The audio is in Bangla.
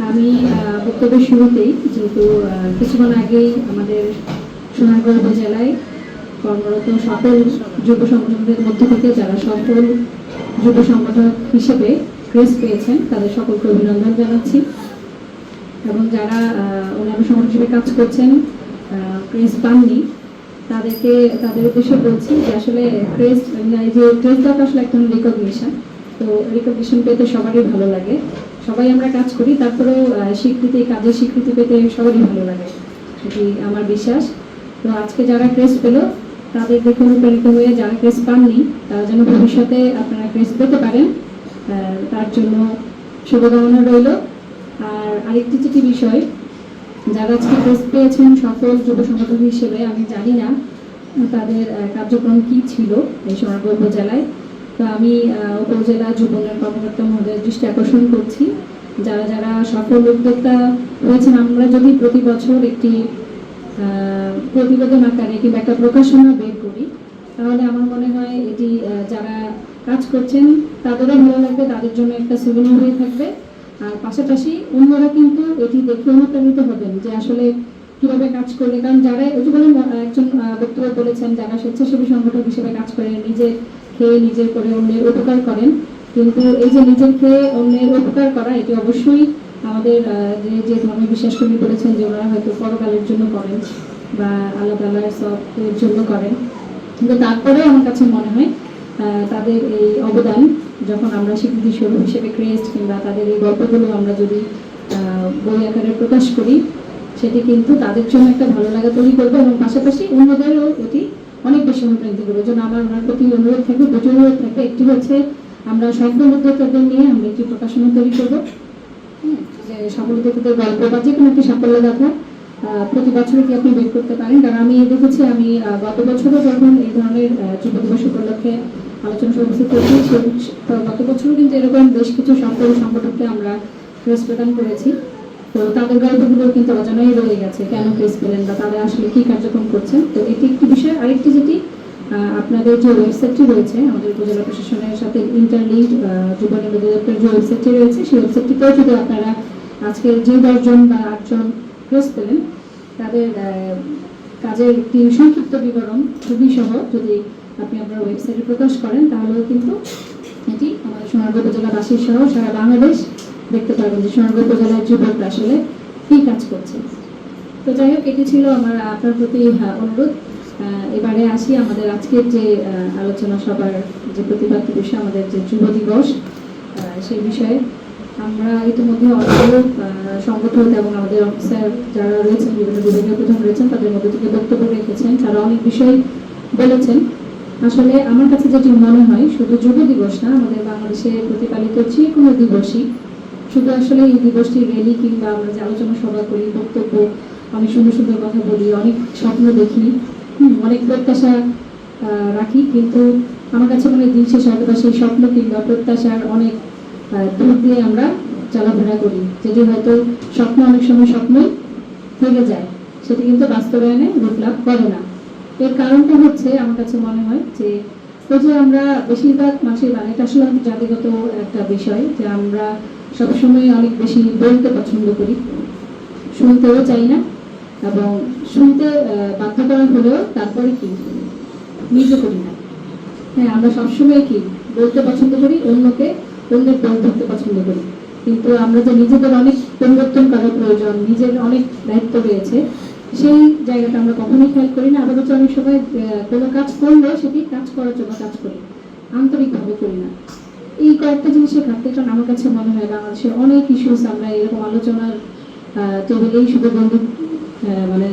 আমি বক্তব্যের শুরুতেই যেহেতু কিছুক্ষণ আগেই আমাদের সোনারগাঁও উপজেলায় কর্মরত সকল যুব সংগঠকদের মধ্য থেকে যারা সফল যুব সংগঠক হিসেবে ক্রেস পেয়েছেন তাদের সকলকে অভিনন্দন জানাচ্ছি এবং যারা অন্যান্য সংগঠন হিসেবে কাজ করছেন ক্রেস পাননি তাদের উদ্দেশ্যে বলছি যে আসলে ক্রেস ক্রেসটা আসলে এক ধরনের রিকগনিশন। তো রিকগনিশন পেতে সবারই ভালো লাগে, সবাই আমরা কাজ করি, তারপরেও কাজের স্বীকৃতি পেতে সবারই ভালো লাগে, এটি আমার বিশ্বাস। তো আজকে যারা ক্রেস পেল তাদের দেখে অনুপ্রাণিত হয়ে যারা ক্রেস পাননি তারা যেন ভবিষ্যতে আপনারা ক্রেস পেতে পারেন, তার জন্য শুভকামনা রইল। আর আরেকটি যেটি বিষয়, যারা আজকে ক্রেস পেয়েছেন সফল যুব সংগঠক হিসেবে, আমি জানি না তাদের কার্যক্রম কি ছিল এই সোনারগাঁও উপজেলায়। তো আমি উপজেলা যুব উন্নয়ন কর্মকর্তা মহোদয়ের দৃষ্টি আকর্ষণ করছি, যারা যারা সফল উদ্যোক্তা হয়েছেন, আমরা যদি প্রতি বছর একটি প্রতিবেদন আকারে কিংবা একটা প্রকাশনা বের করি তাহলে আমার মনে হয় এটি যারা কাজ করছেন তাদেরও ভালো লাগবে, তাদের জন্য একটা সুবিধা হয়ে থাকবে। আর পাশাপাশি অন্যরা কিন্তু এটি দেখে অনুপ্রাণিত হবেন যে আসলে কিভাবে কাজ করলে, কারণ যারা এটি বলে একজন বক্তব্য বলেছেন যারা স্বেচ্ছাসেবী সংগঠক হিসেবে কাজ করেন, নিজে খেয়ে নিজে করে অন্যের উপকার করেন, কিন্তু এই যে নিজের খেয়ে অন্যের উপকার করা এটি অবশ্যই আমাদের যে ধর্মে বিশ্বাস করে বলেছেন যে ওনারা হয়তো পরকালের জন্য করেন বা আল্লাহ তাআলার সওয়াবের জন্য করেন, কিন্তু তারপরে আমার কাছে মনে হয় তাদের এই অবদান যখন আমরা স্বীকৃতি স্বরূপ হিসেবে ক্রেস্ট কিংবা তাদের এই গল্পগুলো আমরা যদি বই আকারে প্রকাশ করি সেটি কিন্তু তাদের জন্য একটা ভালো লাগা তৈরি করবে এবং পাশাপাশি অন্যদেরও এটি অনেক বেশি অনুপ্রাণিত করবে। জন্য আমার ওনার প্রতি অনুরোধ থাকবে, দুটি অনুরোধ থাকবে। একটি হচ্ছে আমরা সফল উদ্যোক্তাদের নিয়ে আমরা একটি প্রকাশনা তৈরি করবো, যে সফল উদ্যোক্তাদের গল্প বা যে কোনো একটি সাফল্য গাথা প্রতি বছরে কি আপনি বের করতে পারেন। কারণ আমি দেখেছি, আমি গত বছরও যখন এই ধরনের যুব দিবস উপলক্ষে আলোচনা উপস্থিত করেছি, গত বছরও কিন্তু এরকম বেশ কিছু সফল সংগঠককে আমরা ক্রেস প্রদান করেছি। তো তাদের গল্পগুলো কিন্তু অজানাই রয়ে গেছে, কেন ক্রেস পেলেন বা তারা আসলে কি কার্যক্রম করছেন। তো এটি একটি বিষয়। আরেকটি যেটি আপনাদের যে ওয়েবসাইটটি রয়েছে আমাদের উপজেলা প্রশাসনের সাথে ইন্টারলিঙ্ক যুব অধিদপ্তরের যে ওয়েবসাইটটি রয়েছে সেই ওয়েবসাইটটিতেও যদি আপনারা আজকে যে 10 জন বা 8 জন ক্রেস পেলেন তাদের কাজের একটি সংক্ষিপ্ত বিবরণ ছবি সহ যদি আপনি আপনার ওয়েবসাইটে প্রকাশ করেন তাহলেও কিন্তু এটি আমাদের সোনারগাঁও উপজেলাবাসী সহ সারা বাংলাদেশ দেখতে পারবেন যে সোনারগাঁও উপজেলার যুবকরা আসলে কি কাজ করছে। তো যাই হোক, এটি ছিল আমার আপনার প্রতি অনুরোধ। এবারে আসি আমাদের আজকের যে আলোচনা সভার যে প্রতিপাদ্য বিষয়, আমাদের যে যুব দিবস, সেই বিষয়ে আমরা ইতিমধ্যে অনেকগুলো সংগঠন এবং আমাদের অফিসার যারা রয়েছেন, বিভিন্ন বিভাগীয় প্রধান রয়েছেন, তাদের মধ্যে থেকে বক্তব্য রেখেছেন, তারা অনেক বিষয় বলেছেন। আসলে আমার কাছে যেটি মনে হয়, শুধু যুব দিবস না, আমাদের বাংলাদেশে প্রতিপালিত যে কোনো দিবসই শুধু আসলে এই দিবসটি র্যালি কিংবা আমরা যে আলোচনা সভা করি, বক্তব্য, অনেক সুন্দর সুন্দর কথা বলি, অনেক স্বপ্ন দেখি, অনেক প্রত্যাশা রাখি, কিন্তু আমার কাছে মনে হয় দিন শেষে হয়তো সেই স্বপ্ন কিংবা প্রত্যাশার অনেক দূর দিয়ে আমরা চলাফেরা করি, যেটি হয়তো স্বপ্ন অনেক সময় স্বপ্নই থেকে যায়, সেটি কিন্তু বাস্তবায়নে রূপ লাভ করে না। এর কারণটা হচ্ছে আমার কাছে মনে হয় যে ওই যে আমরা বেশিরভাগ মানুষের, মানে এটা আসলে জাতিগত একটা বিষয় যে আমরা সবসময় অনেক বেশি বলতে পছন্দ করি, শুনতেও চাই না, এবং শুনতে বাধ্য করা হলেও তারপরে কি নিজে করি না। হ্যাঁ, আমরা সবসময় কি বলতে পছন্দ করি, অন্যের দল ধরতে পছন্দ করি, কিন্তু আমরা যে নিজেদের অনেক পরিবর্তন করার প্রয়োজন, নিজের অনেক দায়িত্ব রয়েছে, সেই জায়গাটা আমরা কখনোই খেয়াল করি না। আবার হচ্ছে অনেক সময় কোনো কাজ করলে সেটি কাজ করার জন্য কাজ করি, আন্তরিকভাবে করি না। এই কয়েকটা জিনিসের ঘাটতি, কারণ আমার কাছে মনে হয় বাংলাদেশের অনেক ইস্যুস আমরা এরকম আলোচনার টেবিলেই শুধু বন্ধু মানে